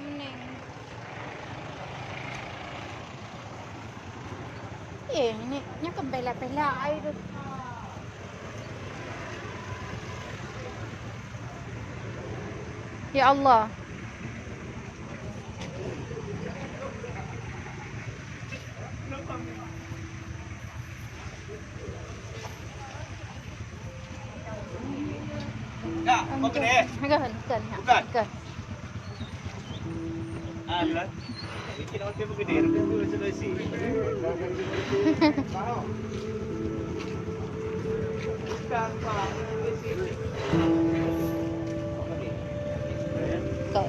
mening. Ini nya kebela-bela air. Ya Allah. Kak, apa gede? Bukan. Bukan. Alah. Ini nama dia gede, dia dulu selesai. Kau.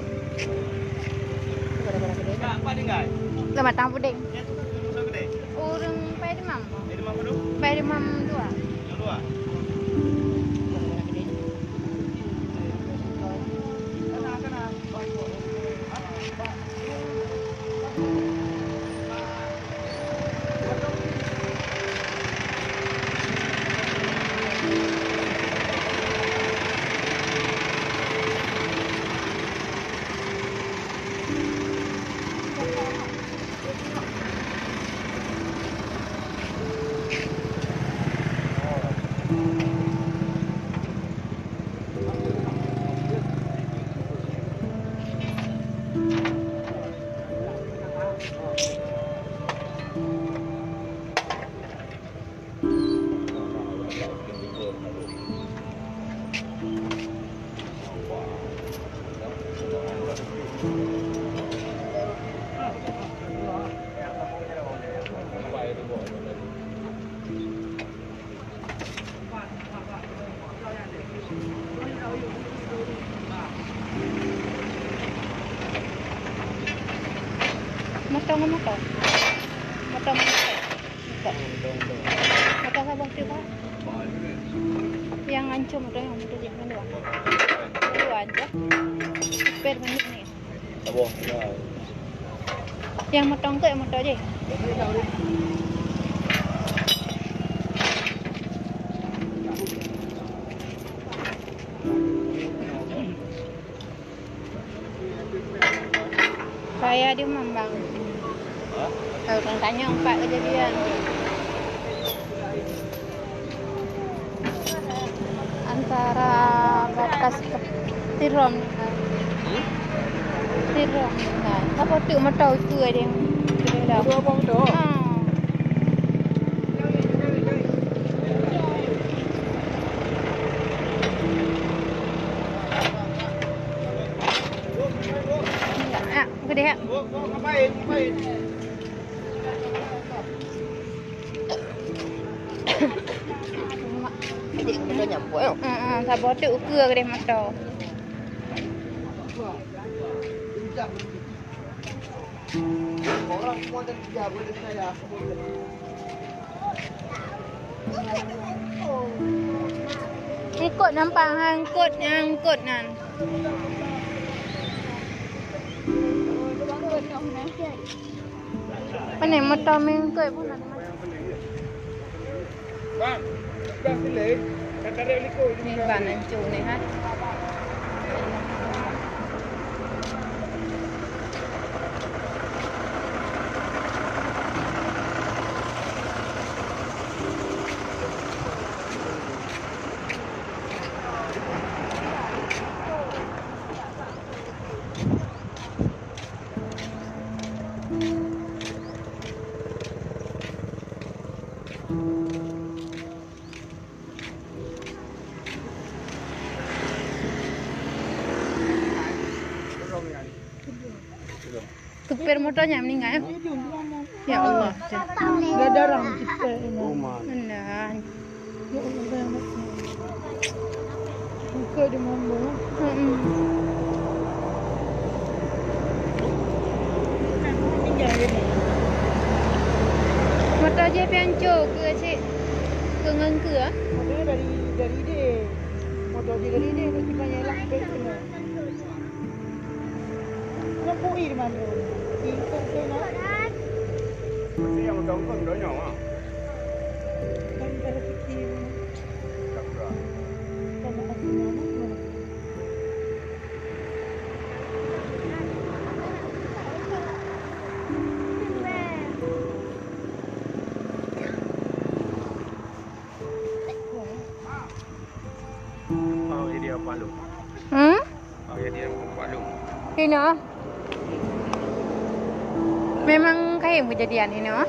Berapa gede? Kak, apa nih guys? Lama tang puding. Ya, itu gede. Urang pai demam. Ini mama dulu. Pai demam 2. Yang dua. Motong. Motong sabang tiba. Yang ancam itu yang mudah jangan dua. Dua aja. Per menit nih. Abang. Yang motong tu yang motong aja. Saya dia membang. Kalau orang tanya empat kejadian. Antara batas ke Tirom. Tirom. Nah, apa tu mata itu ada yang dah. Apa tu? Gede ya? Ngapain? Adik kita nyampu ya? Sabar tu ukur gede mata. Orang semua dah jaga dengan saya. Ikut nampak angkut nan. Mana motor mengikut pun nak Bang, dah pilih. Kata dia liko ni ban hancur ni ha. Keper motornya meninggal ya? Ya Allah. Gak ada orang kita ini. Benar. Ya Allah. Buka di mambo. Motor je piancur ke cik? Ke ngengke ah? Motornya dari dia. Motor dia dari dia mesti banyak lah kena. Nó bụi mà đi không chơi nó. Mesti yang tongkong dah nyawa. Kan ada kecil. Tak berah. Kan ada anak. dia Palu. Ayah dia Palu. Ini oh. Memang kayak kejadian ini oh.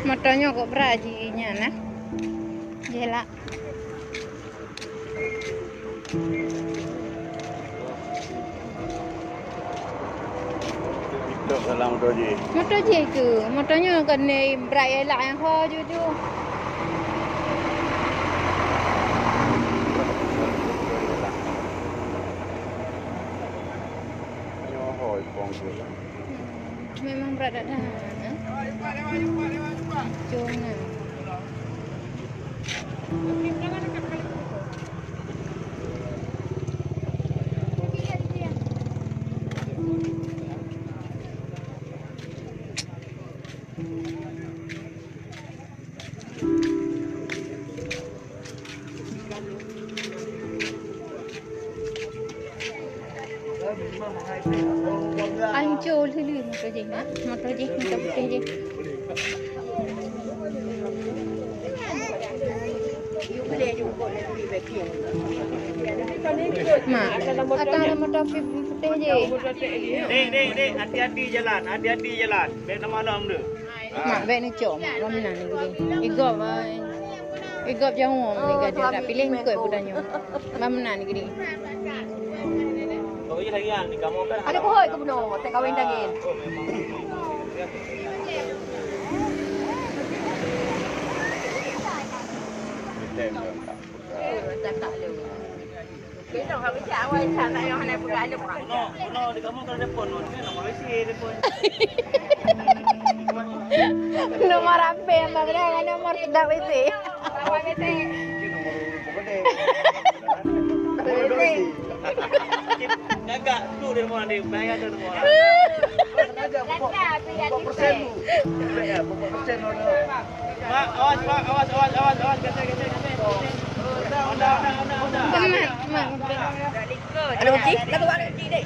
Motornya kok berajinya nah. Gila. Itu dalam motor je. Motor je ke? Motornya kena berat elak yang ho jujur. Memang berat dah. Jom nah. Ancol dulu motor je nah. Motor putih je. Mak, atau ada motor putih je. Dek, hati-hati jalan, hati-hati jalan. Baik malam tu. Mak, baik ni cok, mak mana ni gini. Igop jauh ni gadah tak pilih ikut budanya. Mana ni gini. Kau lagi yang ni kamu kan. Ada kohoi ke benar? Tak kahwin daging. Tak lu. Kita orang bicara awal tak yang nak buat ada bukan. No, di kamu kalau telefon, nomor WC telefon. Nomor apa yang bagus? Nomor tidak WC. Awal WC. Gagak tu dia mau ni, bayar tu semua. Mak, awas, geser. Udah. Mak. Ada kunci? Dah keluar kunci dek.